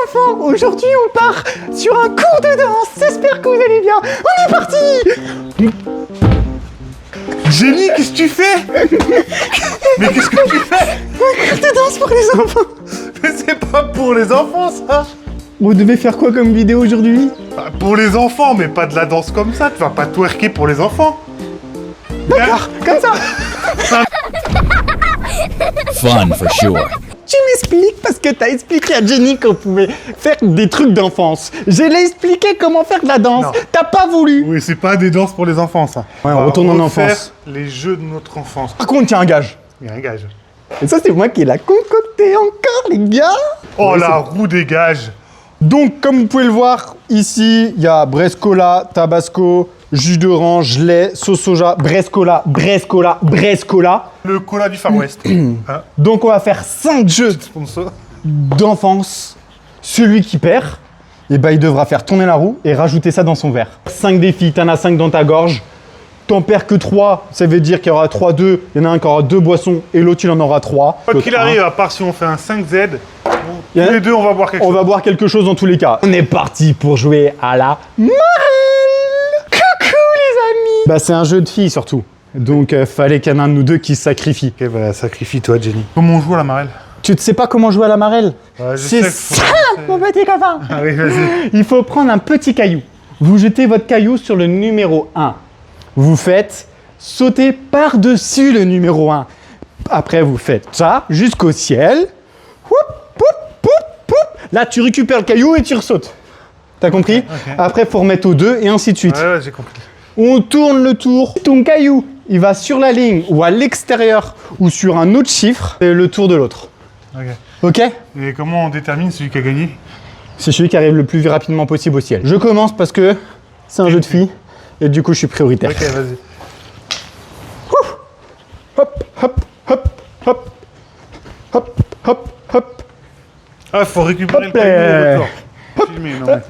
enfants, aujourd'hui on part sur un cours de danse, j'espère que vous allez bien. On est parti. Jenny, qu'est-ce que tu fais? Mais qu'est-ce que tu fais? Un cours de danse pour les enfants. Mais c'est pas pour les enfants ça. On devait faire quoi comme vidéo aujourd'hui? Bah, pour les enfants, mais pas de la danse comme ça, tu vas pas twerker pour les enfants. D'accord, comme ça. Fun for sure. Tu m'expliques parce que t'as expliqué à Jenny qu'on pouvait faire des trucs d'enfance. Je l'ai expliqué comment faire de la danse. Non. T'as pas voulu. Oui, c'est pas des danses pour les enfants ça. Ouais, on va retourne en refaire enfance. Les jeux de notre enfance. Par contre, tiens un gage. Il y a un gage. Et ça, c'est moi qui l'ai concocté encore, les gars. Oh Ouais, la roue des gages. Donc, comme vous pouvez le voir, ici, il y a Brescola, Tabasco, jus d'orange, lait, sauce soja, Brescola. Le cola du Far West. Hein, Donc, on va faire 5 jeux sponsor. d'enfance. Celui qui perd, eh ben, il devra faire tourner la roue et rajouter ça dans son verre. 5 défis, t'en as 5 dans ta gorge. T'en perds que 3, ça veut dire qu'il y aura 3-2. Il y en a un qui aura 2 boissons et l'autre, il en aura 3. Quoi qu'il arrive, à part si on fait un 5Z, Il y a- tous les deux on va boire quelque On chose. va boire quelque chose dans tous les cas. On est parti pour jouer à la marelle. Coucou les amis. Bah c'est un jeu de filles surtout. Donc fallait qu'il y en ait un de nous deux qui se sacrifie. Ok, bah sacrifie-toi Jenny. Comment on joue à la marelle? Tu ne sais pas comment jouer à la marelle? Ouais, je C'est sais qu'il faut simple mon petit copain. Ah oui, vas-y. Il faut prendre un petit caillou. Vous jetez votre caillou sur le numéro 1. Vous faites sauter par-dessus le numéro 1. Après vous faites ça jusqu'au ciel. Whoop, whoop, whoop, whoop. Là tu récupères le caillou et tu ressautes. T'as compris? ok. Après faut remettre au 2 et ainsi de suite. Ouais, j'ai compris. On tourne le tour. Ton caillou, il va sur la ligne ou à l'extérieur ou sur un autre chiffre. Et le tour de l'autre. Ok. Ok? Et comment on détermine celui qui a gagné? C'est celui qui arrive le plus rapidement possible au ciel. Je commence parce que c'est un jeu de filles et du coup je suis prioritaire. Ok, vas-y. Hop, hop, hop, hop, hop, hop, hop. Ah, faut récupérer Hop le caillou là. au retour. Filmer, non mais...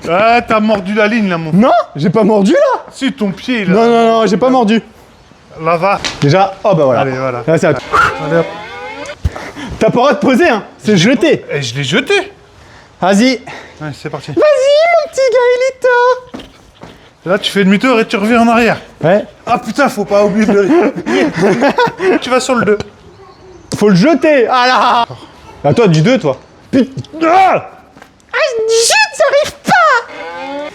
Ah, t'as mordu la ligne là, mon... Non, j'ai pas mordu là. Si, ton pied, il a... Non, non, non, j'ai pas mordu. Là, va. Déjà, oh bah voilà. Allez, voilà. Là, c'est à- Allez, hop. T'as pas le droit de poser, hein. C'est jeté. Et je l'ai jeté. Vas-y. Ouais, c'est parti. Vas-y, mon petit gars, il est temps. Là, tu fais demi-tour et tu reviens en arrière. Ouais. Ah putain, faut pas oublier de le... Tu vas sur le 2. Faut le jeter. Ah là. Ah toi, du 2, toi. Putain. Ah, jute, ça arrive pas.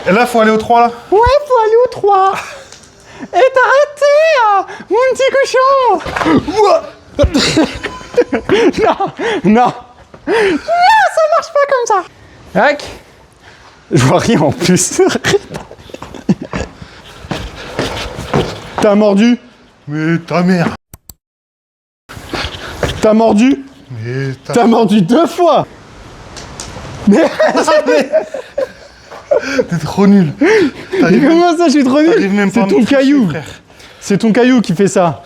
Et là, faut aller au 3 là. Ouais, faut aller au 3. Et t'as raté, hein, mon petit cochon. Non, non. Non, ça marche pas comme ça. Tac. Je vois rien en plus. T'as mordu. Mais ta mère. T'as mordu. Mais ta... T'as mordu 2 fois. Mais T'es trop nul. T'arrives comment ça, je suis trop nul? t'arrives même pas à C'est me ton toucher, caillou. frère. C'est ton caillou qui fait ça.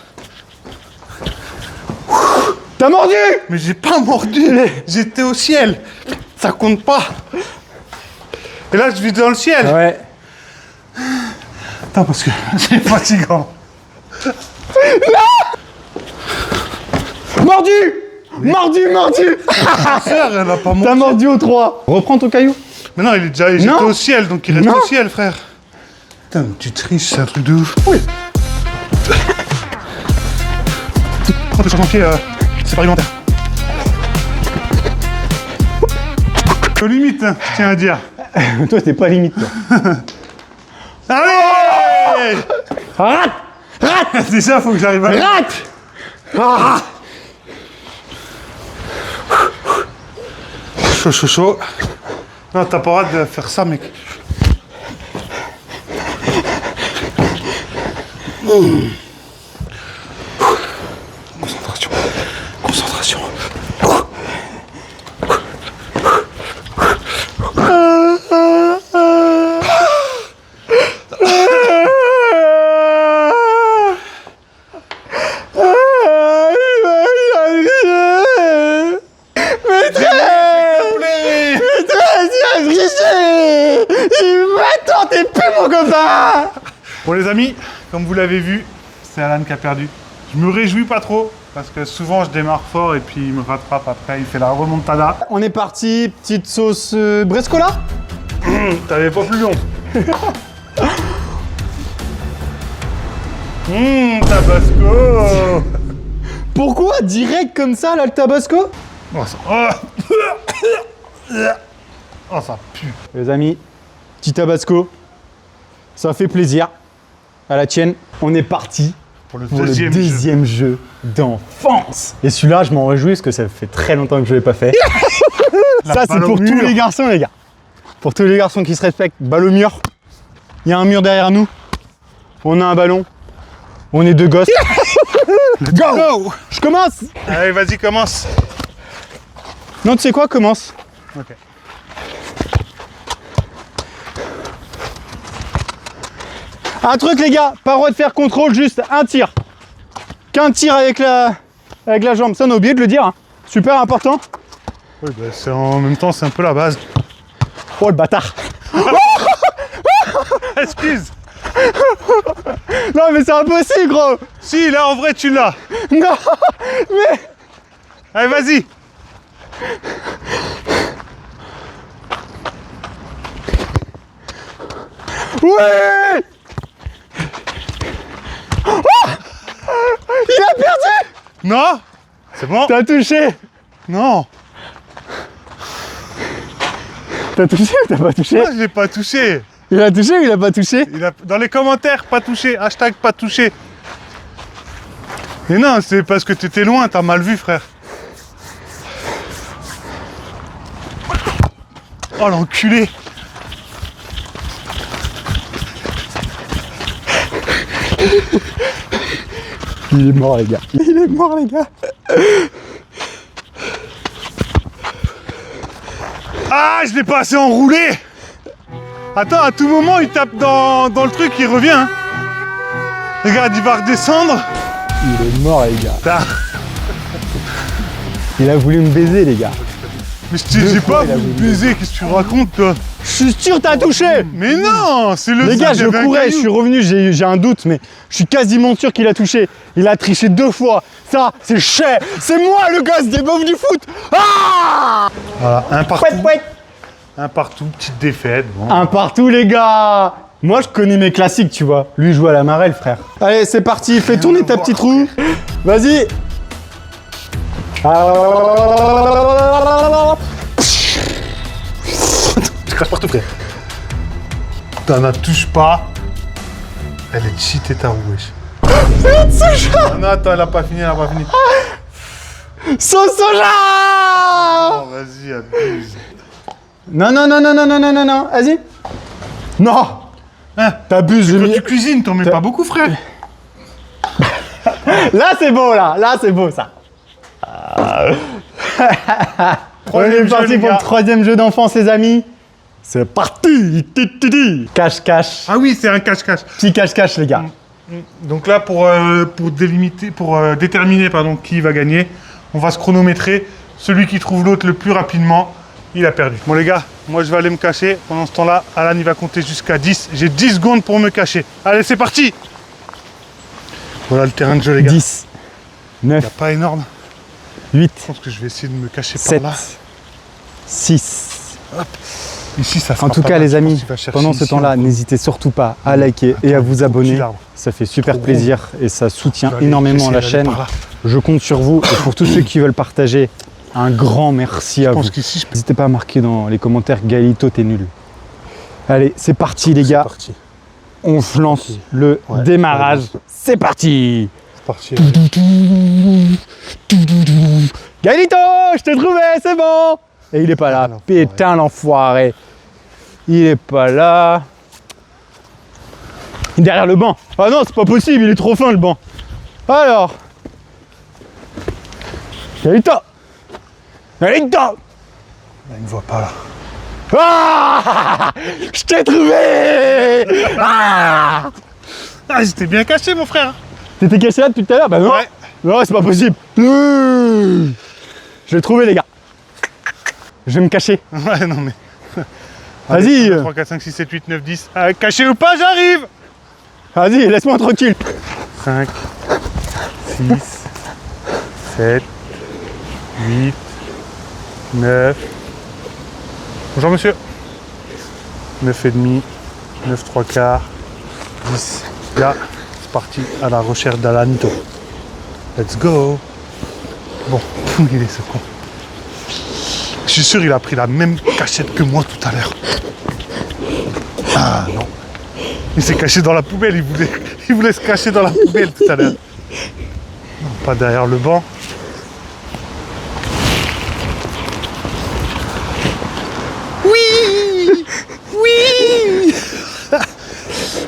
T'as mordu. Mais j'ai pas mordu. J'étais au ciel. Ça compte pas. Et là, je vis dans le ciel. Ouais. Attends, parce que c'est fatigant. Mordu. Mordu, mordu. Ta sœur, elle a pas mordu. T'as mordu au 3. Reprends ton caillou. Mais non, il est déjà... J'étais Non. au ciel, donc il reste Non. au ciel, frère. Putain, mais tu triches, c'est un truc de ouf. Oui. Prends tes chantiers, c'est pas réglementaire. Limite, hein, je tiens à dire. Toi, t'es pas limite, toi. Allez. Rate. C'est ça, faut que j'arrive à... Rate. Ah. Chaud, chaud, chaud. Non, t'as pas le droit de faire ça, mec. Concentration. Concentration. Bon les amis, comme vous l'avez vu, c'est Alan qui a perdu. Je me réjouis pas trop, parce que souvent je démarre fort et puis il me rattrape après, il fait la remontada. On est parti, petite sauce brescola. T'avais pas plus long. Tabasco. Pourquoi direct comme ça, là, le tabasco? Oh, ça... oh, ça pue. Les amis, petit tabasco, ça fait plaisir. À la tienne, on est parti Pour le pour le deuxième deuxième jeu d'enfance. Et celui-là, je m'en réjouis parce que ça fait très longtemps que je l'ai pas fait. Ça, c'est balle au pour tous mur. les garçons, les gars. Pour tous les garçons qui se respectent, balle au mur. Il y a un mur derrière nous. On a un ballon. On est deux gosses. Go! Je commence! Allez, vas-y, commence. Non, tu sais quoi? Commence. Ok. Un truc, les gars, pas le droit de faire contrôle, juste un tir. Qu'un tir avec la jambe. Ça, on a oublié de le dire. Hein. Super important. Oui, bah, c'est en même temps, c'est un peu la base. Oh, le bâtard. Excuse. Non, mais c'est impossible, gros. Si, là, en vrai, tu l'as. Non, mais... Allez, vas-y. Ouais. Oh, il a perdu. Non. C'est bon. T'as touché. Non. T'as touché ou t'as pas touché? Moi, je l'ai pas touché. Il a touché ou il a pas touché? Il a... Dans les commentaires, pas touché. Hashtag pas touché. Mais non, c'est parce que t'étais loin, t'as mal vu, frère. Oh, l'enculé. Il est mort, les gars. Il est mort, les gars. Ah, je l'ai pas assez enroulé. Attends, à tout moment, il tape dans le truc, il revient. Hein. Regarde, il va redescendre. Il est mort, les gars. Putain. Il a voulu me baiser, les gars. Mais j'ai fois, pas il a voulu voulu. baiser, qu'est-ce que tu racontes, toi? Je suis sûr t'as touché. Mais non, c'est le Les seul, gars, il y je avait un courais, je caillou. suis revenu, j'ai un doute, mais je suis quasiment sûr qu'il a touché. Il a triché 2 fois. Ça, c'est cher. C'est moi le gosse des beaufs du foot. Ah! Voilà, un partout. Pouet, pouet. Un partout, petite défaite. Bon. Un partout, les gars. Moi, je connais mes classiques, tu vois. Lui, il joue à la marelle, frère. Allez, c'est parti. Fais tourner ta petite roue. Vas-y. Tu craches partout, frère. T'en as touche pas. Elle est cheatée ta roue, wesh. Ah non, attends, elle a pas fini, elle a pas fini. Sauce soja. Oh, vas-y, abuse. Non, non, non, non, non, non, non, non, non. Vas-y. Non. Hein, T'abuses, quand le tu cuisines, t'en mets pas beaucoup, frère. Là, c'est beau, là. Là, c'est beau, ça. On est Troisième jeu, parti les pour gars. le 3e jeu d'enfance, les amis. C'est parti. Cache-cache. Ah oui, c'est un cache-cache. Petit cache-cache, les gars. Donc là, pour délimiter, déterminer pardon, qui va gagner, on va se chronométrer. Celui qui trouve l'autre le plus rapidement, il a perdu. Bon les gars, moi je vais aller me cacher. Pendant ce temps-là, Alan il va compter jusqu'à 10. J'ai 10 secondes pour me cacher. Allez, c'est parti. Voilà le terrain de jeu, les gars. 10, 9, Pas énorme. 8, Je pense que je vais essayer de me cacher 7, par là. 6. Ici, ça En fera tout pas cas, mal. les Je pense amis, qu'il va chercher pendant ce ici, temps-là, en- n'hésitez surtout pas à liker et à vous abonner. petit arbre. Ça fait super Trop plaisir et ça soutient Je vais aller énormément essayer la d'aller chaîne. par là. Je compte sur vous et pour tous ceux qui veulent partager, un grand merci à Je vous. pense qu'ici, je peux. N'hésitez pas à marquer dans les commentaires Galito, t'es nul. Allez, c'est parti les C'est gars. parti. On lance le Ouais, démarrage. ouais. C'est parti. C'est parti. Galito, je t'ai trouvé, c'est bon. Et il est pas là. L'enfoiré. Putain l'enfoiré. Il est pas là. Il est derrière le banc. Ah non, c'est pas possible, il est trop fin le banc. Alors. Galito. Galito. Là, il me voit pas là. Ah, je t'ai trouvé. Ah. Ah, j'étais bien caché, mon frère. T'étais caché là depuis tout à l'heure? Bah non. Ouais. Non, c'est pas possible. Je l'ai trouvé, les gars. Je vais me cacher. Ouais, non mais. Vas-y. 3, 4, 5, 6, 7, 8, 9, 10. Caché ou pas, j'arrive. Vas-y, laisse-moi tranquille. 5, 6, 7, 8, 9. Bonjour monsieur. 9 et demi, 9 3 quarts, 10. Là, c'est parti à la recherche d'Alanito. Let's go. Bon, il est ce con. Je suis sûr il a pris la même cachette que moi tout à l'heure. Ah non. Il s'est caché dans la poubelle, il voulait se cacher dans la poubelle tout à l'heure. Non, pas derrière le banc. Oui. Oui.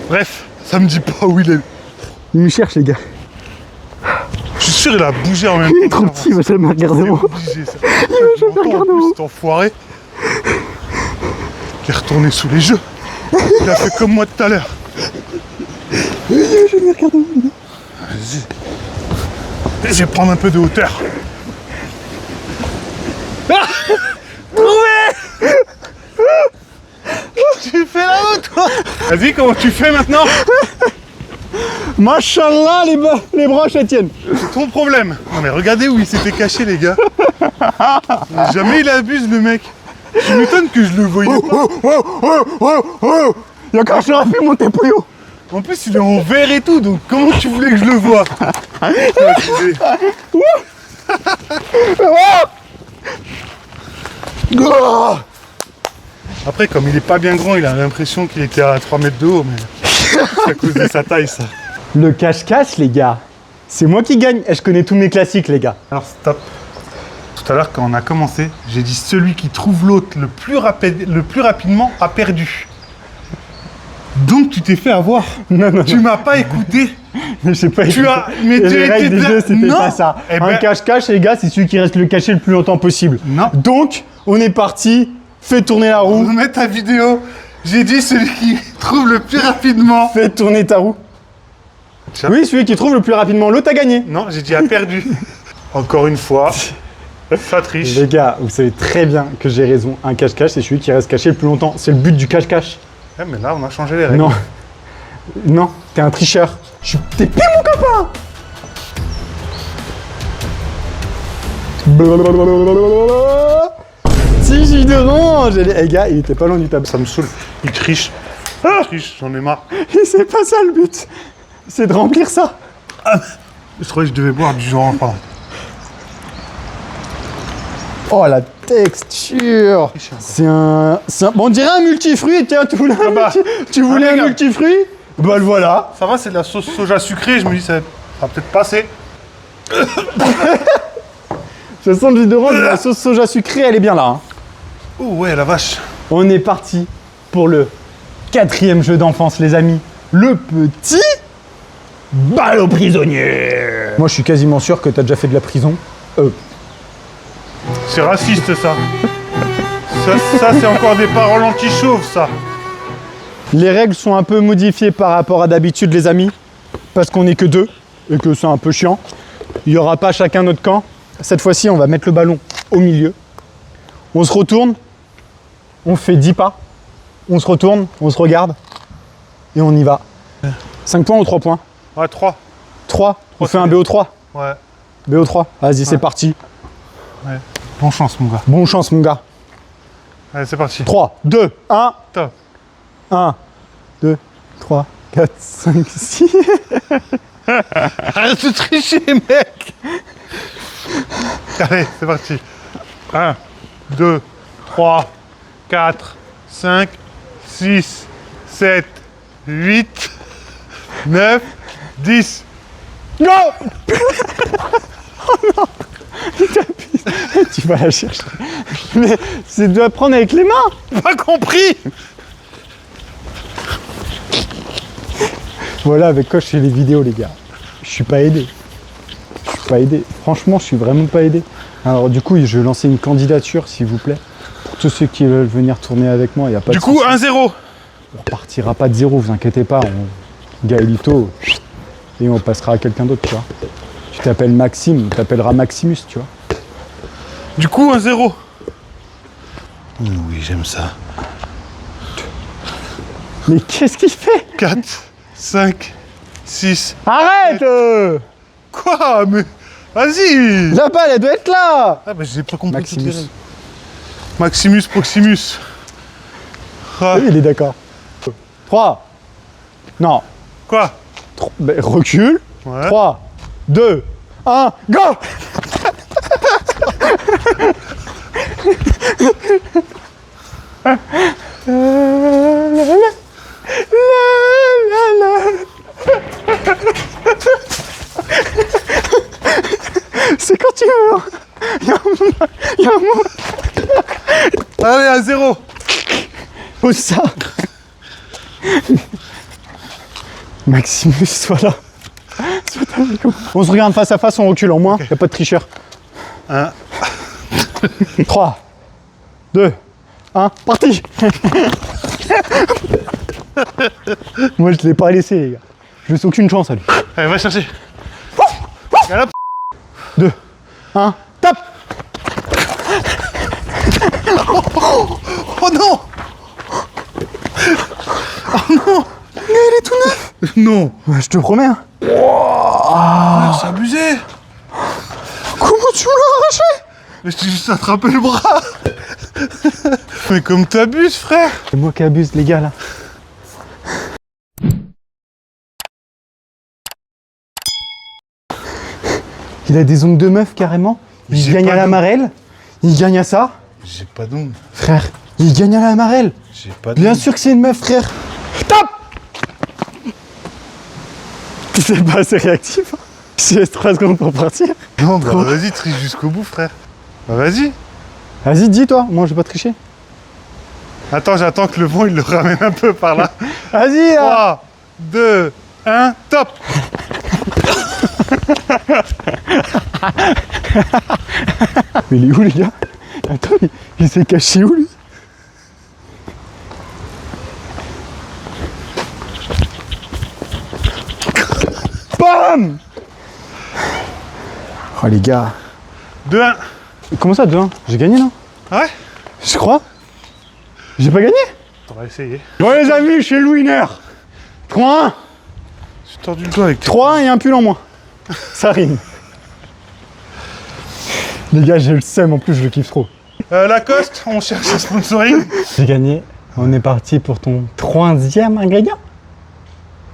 Bref, ça me dit pas où il est. Il me cherche, les gars. Je suis sûr il a bougé en même temps. Il est trop petit, il va jamais regarder moi. Obligé, ça. Il jamais regarder moi. Cet enfoiré. Il est retourné sous les jeux. Il a fait comme moi tout à l'heure. Il va jamais regarder moi, les gars. Vas-y. Je vais prendre un peu de hauteur. Ah, trouvé. Tu fais là-haut, toi. Vas-y, comment tu fais maintenant? Machallah, les broches elles tiennent. C'est ton problème. Non mais regardez où il s'était caché, les gars. Jamais il abuse, le mec. Tu m'étonnes que je le voyais pas. Il y a quand je l'aurais fait monter plus haut. En plus, il est en vert et tout, donc comment tu voulais que je le voie? Après, comme il est pas bien grand, il a l'impression qu'il était à 3 mètres de haut, mais c'est à cause de sa taille, ça. Le cache-cache, les gars, c'est moi qui gagne. Et je connais tous mes classiques, les gars. Alors, stop. Tout à l'heure, quand on a commencé, j'ai dit celui qui trouve l'autre le plus rapidement a perdu. Donc, tu t'es fait avoir. Non. Tu m'as pas écouté. Mais je sais pas. Tu as. Mais Et tu les règles étais des là. jeux, c'était Non. pas ça. Eh Un ben- cache-cache, les gars, c'est celui qui reste le caché le plus longtemps possible. Non. Donc, on est parti. Fais tourner la roue. Remets ta vidéo. J'ai dit celui qui trouve le plus rapidement. Fais tourner ta roue. Tiens. Oui, celui qui trouve le plus rapidement l'autre a gagné. Non, j'ai dit a perdu. Encore une fois, ça triche. Les gars, vous savez très bien que j'ai raison. Un cache-cache, c'est celui qui reste caché le plus longtemps. C'est le but du cache-cache. Ouais, mais là, on a changé les règles. Non. Non, t'es un tricheur. T'es pire, mon copain. Si jus d'orange. Les gars, il était pas loin du tableau. Ça me saoule. Il triche. Il triche, j'en ai marre. Et c'est pas ça le but. C'est de remplir ça. Je trouvais que je devais boire du jus d'orange, pardon. Oh, la texture. C'est un... Bon, on dirait un multifruit. Tiens, tu voulais un, bah, tu voulais un impeccable. multifruit? Bah, le voilà. Ça va, c'est de la sauce soja sucrée. Je me dis, ça va peut-être passer. De toute façon, le jus d'orange, la sauce soja sucrée, elle est bien là. Hein. Oh ouais, la vache. On est parti pour le 4e jeu d'enfance, les amis. Le petit ballot prisonnier. Moi, je suis quasiment sûr que t'as déjà fait de la prison. C'est raciste, ça. Ça c'est encore des paroles anti-chauves, ça. Les règles sont un peu modifiées par rapport à d'habitude, les amis. Parce qu'on n'est que deux et que c'est un peu chiant. Il n'y aura pas chacun notre camp. Cette fois-ci, on va mettre le ballon au milieu. On se retourne. On fait 10 pas. On se retourne, on se regarde. Et on y va. 5 points ou 3 points? Ouais, 3. 3. On fait c'est un bien. BO3. Ouais. BO3. Vas-y, c'est parti. Ouais. Bonne chance, mon gars. Bonne chance, mon gars. Allez, c'est parti. 3, 2, 1. Top. 1, 2, 3, 4, 5, 6. Arrête de tricher, mec. Allez, c'est parti. 1, 2, 3, 4, 5, 6, 7, 8, 9, 10. Go. Oh non. Tu vas la chercher. Mais c'est de la prendre avec les mains. Pas compris. Voilà, avec quoi je fais les vidéos, les gars. Je suis pas aidé. Je suis pas aidé. Franchement, je suis vraiment pas aidé. Alors du coup, je vais lancer une candidature, s'il vous plaît. Pour tous ceux qui veulent venir tourner avec moi, il n'y a pas Du de coup, souci. 1-0. On repartira pas de zéro, vous inquiétez pas. Gaëlito, et on passera à quelqu'un d'autre, tu vois. Tu t'appelles Maxime, on t'appellera Maximus, tu vois. Du coup, 1-0. Oui, j'aime ça. Mais qu'est-ce qu'il fait? 4, 5, 6. Arrête Quoi? Mais vas-y! La balle, elle doit être là. Ah, mais j'ai pas compris toutes les Maximus. règles. Maximus Proximus. Ah, Oui, il est d'accord. 3. Non. quoi? Recule. Ouais. 3, 2, 1, go. C'est quand tu veux. Hein. Il y a un moment. Allez, à 0. Où ça? Maximus, sois là. On se regarde face à face, on recule en moins. Okay. Y a pas de tricheur. 1. 3, 2, 1, parti. Moi, je l'ai pas laissé, les gars. Je laisse aucune chance à lui. Allez, va chercher. Galope. 2, 1, tape. Oh non! Oh non! Mais il est tout neuf. Non! Ouais, je te promets. Hein. Ah, c'est abusé! Comment tu me l'as arraché? Mais je t'ai juste attrapé le bras! Mais comme t'abuses, frère! C'est moi qui abuse, les gars, là. Il a des ongles de meuf, carrément. Il gagne à la marelle. Il gagne à ça. J'ai pas d'ongles. Frère, il gagne à la marelle. J'ai pas d'ongles. Bien sûr que c'est une meuf, frère. Tape. C'est pas assez réactif. Hein. Je laisse 3 secondes pour partir. Non, bah vas-y, triche jusqu'au bout, frère. Bah vas-y. Vas-y, dis-toi. Moi, je vais pas tricher. Attends, j'attends que le vent, il le ramène un peu par là. Vas-y, là. 3, 2, 1, top! Mais il est où, les gars? Attends, il s'est caché où, lui? Bam! Oh, les gars. 2-1. Comment ça, 2-1? J'ai gagné, non? Ouais? Je crois. J'ai pas gagné? On va essayer. Bon, les amis, je suis le winner. 3-1. J'ai tordu le doigt avec 3-1 et un pull en moins. Ça rime. Les gars, j'ai le seum, en plus, je le kiffe trop. Lacoste, on cherche un sponsoring. J'ai gagné. On est parti pour ton 3e ingrédient.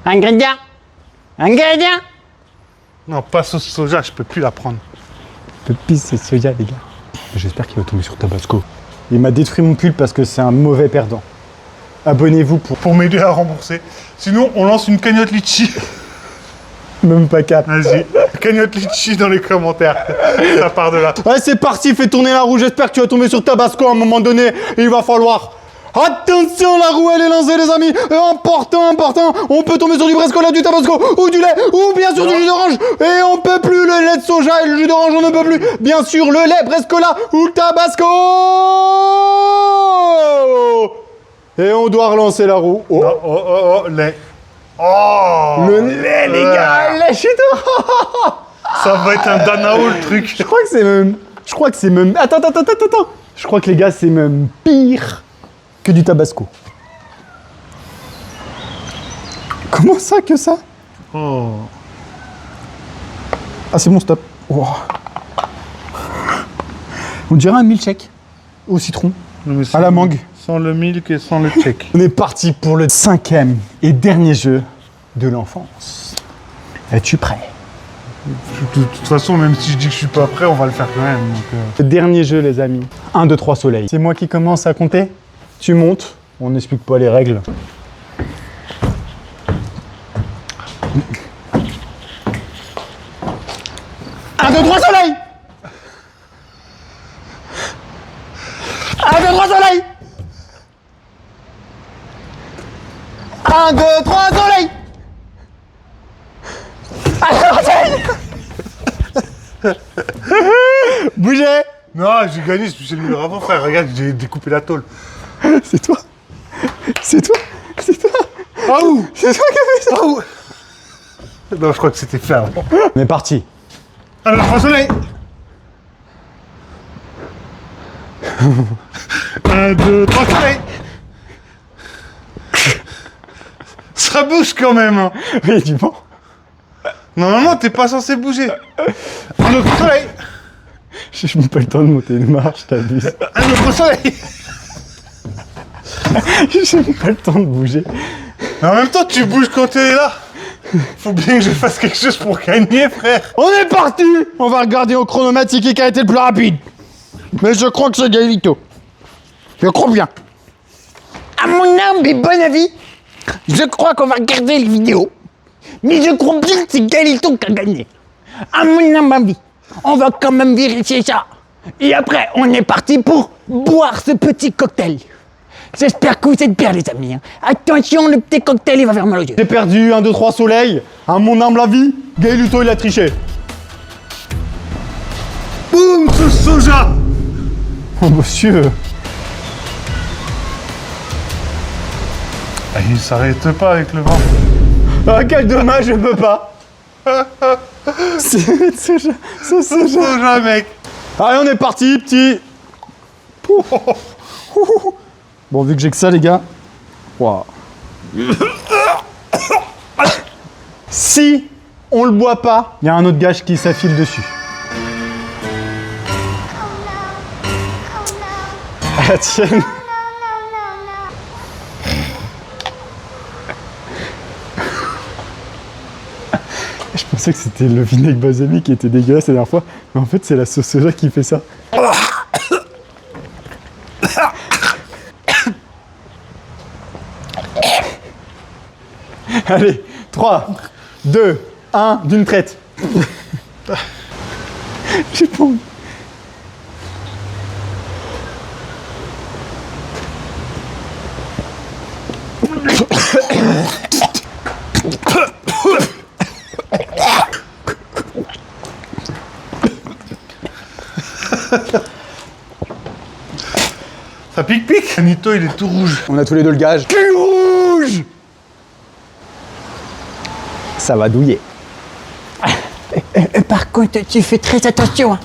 Ingrédient. Ingrédient. Non, pas sauce soja, je peux plus la prendre. Pepis, c'est soya, les gars. J'espère qu'il va tomber sur Tabasco. Il m'a détruit mon pull parce que c'est un mauvais perdant. Abonnez-vous Pour m'aider à rembourser. Sinon, on lance une cagnotte litchi. Même pas 4. Vas-y, cagnotte litchi dans les commentaires. Ça part de là. Ouais, c'est parti, fais tourner la roue. J'espère que tu vas tomber sur Tabasco à un moment donné. Et il va falloir... Attention, la roue, elle est lancée, les amis. Important. On peut tomber sur du Brescola, du Tabasco, ou du lait, ou bien sûr du jus d'orange. Et on peut plus le lait de soja et le jus d'orange, on ne peut plus. Bien sûr, le lait Brescola ou Tabasco. Et on doit relancer la roue. Oh. Non, oh, lait. Oh! Le lait, les gars, le lait chez toi. Ça va être un Danao, le truc. Je crois que c'est même... Attends. Je crois que les gars, c'est même pire que du Tabasco. Comment ça que ça? Oh. Ah, c'est bon, stop. Oh. On dirait un milkshake au citron, à la mangue. Sans le milk et sans le check. On est parti pour le 5e et dernier jeu de l'enfance. Es-tu prêt? De toute façon, même si je dis que je suis pas prêt, on va le faire quand même. Donc, Le dernier jeu, les amis. 1, 2, 3 soleil. C'est moi qui commence à compter. Tu montes. On n'explique pas les règles. Un, 2, 3 soleil. 1, 2, 3 soleil. 1, 2, 3 soleil. 1, 2, 3 soleil. Bougez. Non, j'ai gagné, je le numéro avant, frère. Regarde, j'ai découpé la tôle. C'est toi. C'est toi. Ah où? C'est toi qui as fait ça. Ah où? Non, je crois que c'était fait avant. On est parti. Alors, 3 soleil. 1, 2, 3 soleil. Ça bouge quand même. Hein. Oui, du bon. Normalement, t'es pas censé bouger. Un autre soleil. Je n'ai pas le temps de monter une marche, t'abuses. Un autre soleil. J'ai même pas le temps de bouger. Mais en même temps, tu bouges quand t'es là. Faut bien que je fasse quelque chose pour gagner, frère. On est parti. On va regarder au chronomatique qui a été le plus rapide. Mais je crois que c'est Gaëlito. Je crois bien. À mon humble et bon avis, je crois qu'on va regarder les vidéos. Mais je crois bien que c'est Gaëlito qui a gagné. À mon humble avis, on va quand même vérifier ça. Et après, on est parti pour boire ce petit cocktail. J'espère que vous êtes bien, les amis. Hein. Attention, le petit cocktail, il va faire mal aux yeux. J'ai perdu 1, 2, 3 soleils. À mon humble avis, Gaëlito il a triché. Boum, ce soja. Oh monsieur. Ah, il s'arrête pas avec le vent. Ah quel dommage, je peux pas. C'est soja. C'est soja. Soja, mec. Allez, on est parti, petit. Bon, vu que j'ai que ça, les gars. Waouh. Si on le boit pas, il y a un autre gage qui s'affile dessus. Ah, la tienne. Je pensais que c'était le vinaigre balsamique qui était dégueulasse la dernière fois, mais en fait c'est la sauce soja qui fait ça. Allez, 3, 2, 1, d'une traite. J'ai pas envie. Ça pique. Nito, il est tout rouge. On a tous les deux le gage. Cul rouge. Ça va douiller. Par contre, tu fais très attention. Hein.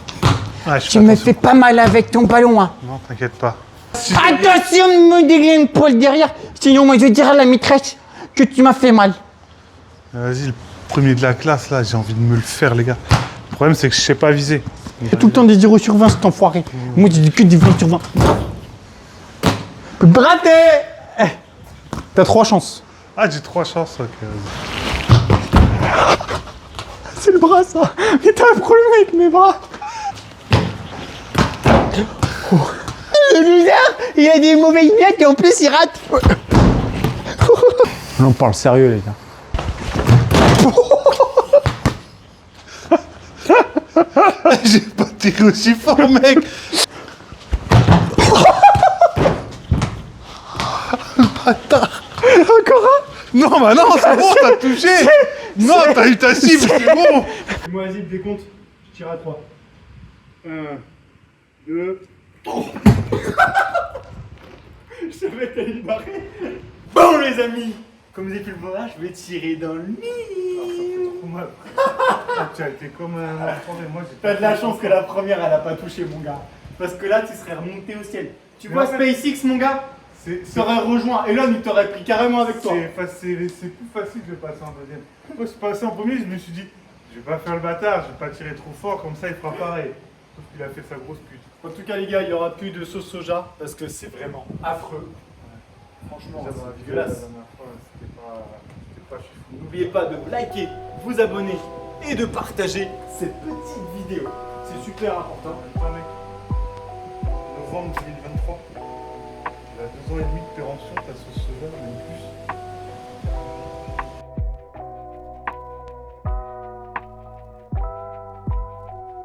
Ouais, je Tu me fais pas mal avec ton ballon. Hein. Non, t'inquiète pas. Attention de me dégainer une poil derrière, sinon moi je dirai à la maîtresse que tu m'as fait mal. Vas-y, le premier de la classe, là, j'ai envie de me le faire, les gars. Le problème, c'est que je sais pas viser. T'as tout le temps des 0 sur 20, cet enfoiré. Moi, j'ai dit que des 20 sur 20. Braté. T'as 3 chances. Ah, j'ai 3 chances, ok, vas-y. C'est le bras, ça. Mais t'as un problème avec mes bras. Le loser, il a des mauvaises lunettes et en plus il rate. On parle sérieux, les gars. J'ai pas tiré aussi fort, mec. Bâtard. Encore un. Non, bah non, c'est bon, t'as touché. Non, t'as eu ta cible, c'est bon. Moi, vas-y, décompte. Je tire à 3. 1, 2... Je savais que t'allais le barrer. Bon, les amis. Comme j'ai pu le voir, je vais tirer dans le mille. Tu as été comme un enfant, mais moi j'ai T'as de la chance que la première, elle a pas touché, mon gars. Parce que là, tu serais remonté au ciel. Tu vois SpaceX, mon gars? T'aurais rejoint. Elon, il t'aurait pris carrément avec toi. C'est plus facile de passer en deuxième. Moi, je suis passé en premier, je me suis dit, je vais pas faire le bâtard, je vais pas tirer trop fort, comme ça il fera pareil. Sauf qu'il a fait sa grosse pute. En tout cas, les gars, il y aura plus de sauce soja parce que c'est vraiment affreux. Franchement, Déjà, dans la c'est vidéo, la dégueulasse. dernière fois, c'était pas chifou. N'oubliez pas de liker, vous abonner et de partager cette petite vidéo. C'est super important. Pas, mec. Novembre 2023. Il a 2 ans et demi de péremption, ta sauce soja, même plus.